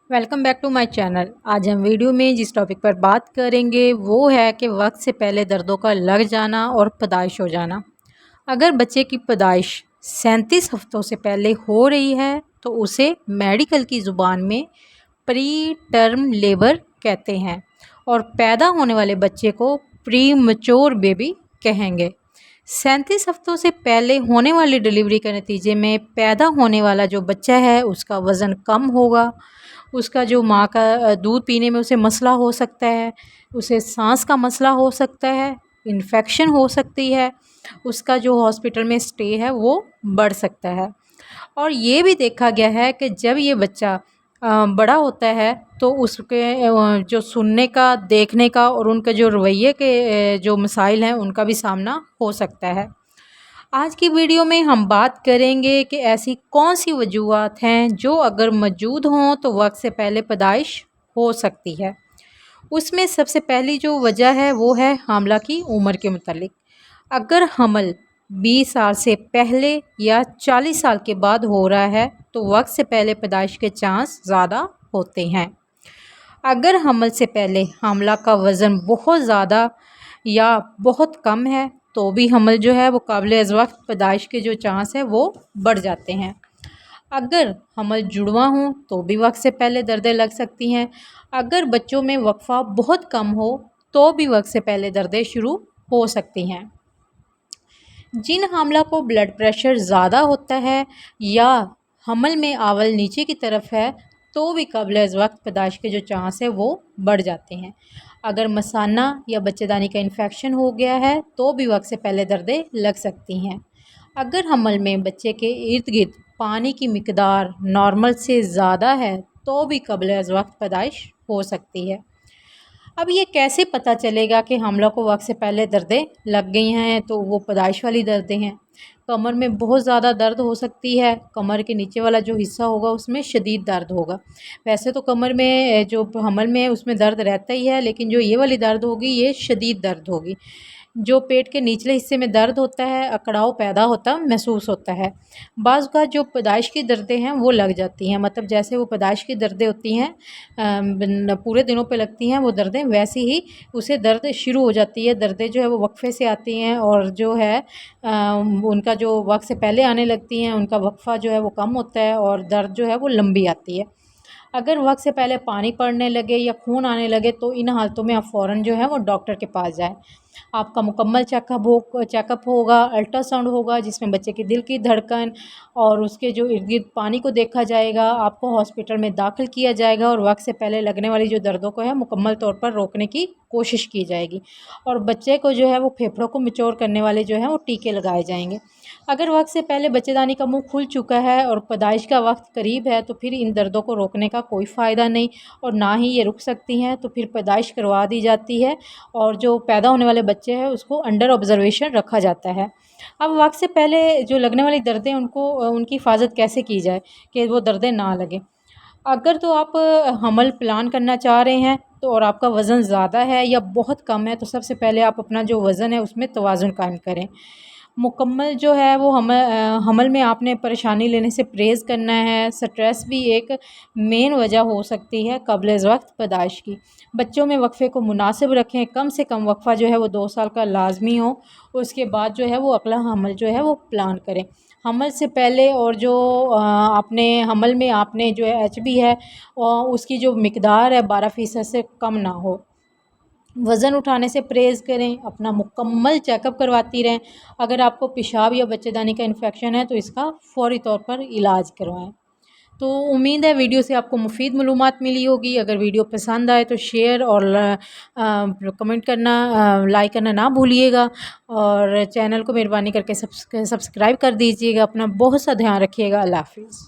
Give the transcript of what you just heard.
Welcome back to my channel. आज हम video में जिस टॉपिक पर बात करेंगे वो है कि वक्त से पहले दर्दों का लग जाना और पैदाइश हो जाना। अगर बच्चे की पैदाइश 37 हफ्तों से पहले हो रही है तो उसे मेडिकल की ज़ुबान में प्री टर्म लेबर कहते हैं और पैदा होने वाले बच्चे को प्री मैच्योर बेबी कहेंगे। 37 हफ्तों से पहले होने वाली डिलीवरी के नतीजे में पैदा होने वाला जो बच्चा है उसका वज़न कम होगा, उसका जो माँ का दूध पीने में उसे मसला हो सकता है, उसे सांस का मसला हो सकता है, इन्फेक्शन हो सकती है, उसका जो हॉस्पिटल में स्टे है वो बढ़ सकता है। और ये भी देखा गया है कि जब ये बच्चा बड़ा होता है तो उसके जो सुनने का, देखने का और उनके जो रवैये के जो मसाइल हैं उनका भी सामना हो सकता है। आज की वीडियो में हम बात करेंगे कि ऐसी कौन सी वजूहात हैं जो अगर मौजूद हों तो वक्त से पहले पैदाइश हो सकती है। उसमें सबसे पहली जो वजह है वो है हामला की उम्र के मुतालिक। अगर हमल 20 साल से पहले या 40 साल के बाद हो रहा है तो वक्त से पहले पैदाइश के चांस ज़्यादा होते हैं। अगर हमल से पहले हामला का वज़न बहुत ज़्यादा या बहुत कम है तो भी हमल जो है वो काबिल वक्त पैदाइश के जो चांस है वो बढ़ जाते हैं। अगर हमल जुड़वा हो तो भी वक्त से पहले दर्दें लग सकती हैं। अगर बच्चों में वक्फा बहुत कम हो तो भी वक्त से पहले दर्दें शुरू हो सकती हैं। जिन हामला को ब्लड प्रेशर ज़्यादा होता है या हमल में आवल नीचे की तरफ है तो भी कब्ल वक्त पैदाइश के जो चांस है वो बढ़ जाते हैं। अगर मसाना या बच्चेदानी का इन्फेक्शन हो गया है तो भी वक्त से पहले दर्दें लग सकती हैं। अगर हमल में बच्चे के इर्द गिर्द पानी की मिकदार नॉर्मल से ज़्यादा है तो भी कब्ल वक्त पैदाइश हो सकती है। अब ये कैसे पता चलेगा कि हमला को वक्त से पहले दर्दें लग गई हैं तो वो पैदाइश वाली दर्दें हैं। कमर में बहुत ज़्यादा दर्द हो सकती है, कमर के नीचे वाला जो हिस्सा होगा उसमें शदीद दर्द होगा। वैसे तो कमर में जो हमल में है उसमें दर्द रहता ही है, लेकिन जो ये वाली दर्द होगी ये शदीद दर्द होगी। जो पेट के निचले हिस्से में दर्द होता है, अकड़ाव पैदा होता महसूस होता है। बाज़ का जो पैदाइश की दर्दें हैं वो लग जाती हैं, मतलब जैसे वो पैदाइश की दर्दें होती हैं पूरे दिनों पे लगती हैं वो दर्दें, वैसे ही उसे दर्द शुरू हो जाती है। दर्दें जो है वो वक्फे से आती हैं और जो है उनका जो वक्त से पहले आने लगती हैं उनका वक्फा जो है वो कम होता है और दर्द जो है वो लंबी आती है। अगर वक्त से पहले पानी पड़ने लगे या खून आने लगे तो इन हालतों में आप फ़ौरन जो है वो डॉक्टर के पास जाएं। आपका मुकम्मल चेकअप होगा, अल्ट्रासाउंड होगा जिसमें बच्चे के दिल की धड़कन और उसके जो इर्द गिर्द पानी को देखा जाएगा। आपको हॉस्पिटल में दाखिल किया जाएगा और वक्त से पहले लगने वाली जो दर्दों को है मुकम्मल तौर पर रोकने की कोशिश की जाएगी और बच्चे को जो है वो फेफड़ों को मैच्योर करने वाले जो है वो टीके लगाए जाएंगे। अगर वक्त से पहले बच्चेदानी का मुंह खुल चुका है और पैदाइश का वक्त करीब है तो फिर इन दर्दों को रोकने का कोई फ़ायदा नहीं और ना ही ये रुक सकती हैं, तो फिर पैदाइश करवा दी जाती है और जो पैदा होने वाले बच्चे हैं उसको अंडर ऑब्जर्वेशन रखा जाता है। अब वक्त से पहले जो लगने वाली दर्दें उनको उनकी हिफाजत कैसे की जाए कि वो दर्दें ना लगें। अगर तो आप हमल प्लान करना चाह रहे हैं तो और आपका वज़न ज़्यादा है या बहुत कम है तो सबसे पहले आप अपना जो वज़न है उसमें तवाज़ुन कायम करें। मुकम्मल जो है वो हमल में आपने परेशानी लेने से परहेज़ करना है। स्ट्रेस भी एक मेन वजह हो सकती है कब्ल वक्त पैदाइश की। बच्चों में वक्फ़े को मुनासिब रखें, कम से कम वक्फ़ा जो है वो 2 साल का लाजमी हो। उसके बाद जो है वो अगला हमल जो है वो प्लान करें। हमल से पहले और जो आपने हमल में आपने जो है एचबी है उसकी जो मिकदार है 12% से कम ना हो। वज़न उठाने से परहेज़ करें, अपना मुकम्मल चेकअप करवाती रहें। अगर आपको पेशाब या बच्चेदानी का इन्फेक्शन है तो इसका फ़ौरी तौर पर इलाज करवाएं। तो उम्मीद है वीडियो से आपको मुफ़ीद मालूमात मिली होगी। अगर वीडियो पसंद आए तो शेयर और कमेंट करना, लाइक करना ना भूलिएगा और चैनल को मेहरबानी करके सब्सक्राइब कर दीजिएगा। अपना बहुत सा ध्यान रखिएगा। अल्लाह हाफ़िज़।